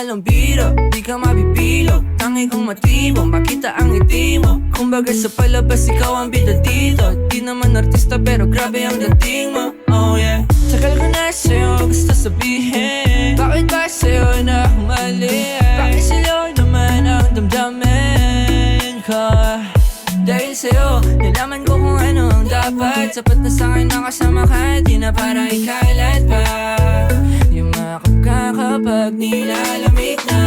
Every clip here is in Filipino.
halong biro, di ka mabibilo. Tangi kong matibo, makita ang ngiti mo. Kumbaga sa palabas, ikaw ang bida dito. Di naman artista pero grabe ang dating mo. Oh yeah. Tagal ko na sa'yo gusto sabihin, bakit ba sa'yo na humali? Bakit sa'yo naman ang damdamin ko? Dahil sa'yo, nalaman ko kung ano ang dapat. Sapat na sa'kin na kasama ka, di na para ikalat pa. Yumakap ka kapag nilalamig na.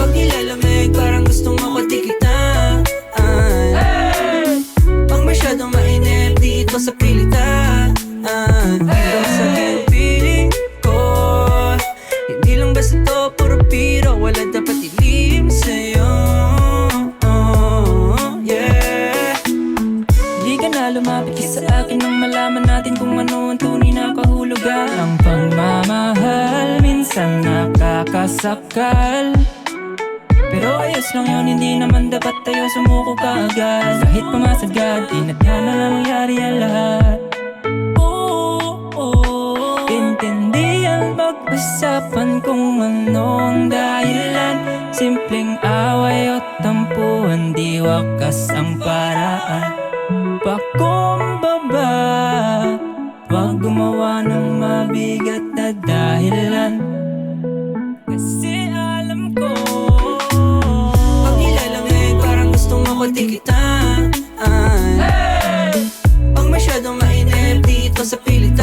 Pag nilalamig, parang gustong makatikitan. Pag masyadong mainip, dito sa pilitan. Pero sa'kin feeling ko, hindi lang basta to, puro biro. Wala dapat ilihim sa'yo. Lumapit ka sa akin nang malaman natin kung ano ang tunay na kahulugan. Ang pagmamahal minsan nakakasakal, pero ayos lang yun, hindi naman dapat tayo sumuko kaagad. Kahit pumasagad, tinadya na lang mangyari ang lahat. Intindihan pag-usapan kung ano ang dahilan. Simpleng away o tampuhan, di wakas ang paraan. Pakumbaba, wag gumawa ng mabigat na dahilan. Kasi alam ko, pag nilalamig, parang gustong makatikitan. Pag masyadong mainip, dito sa pilit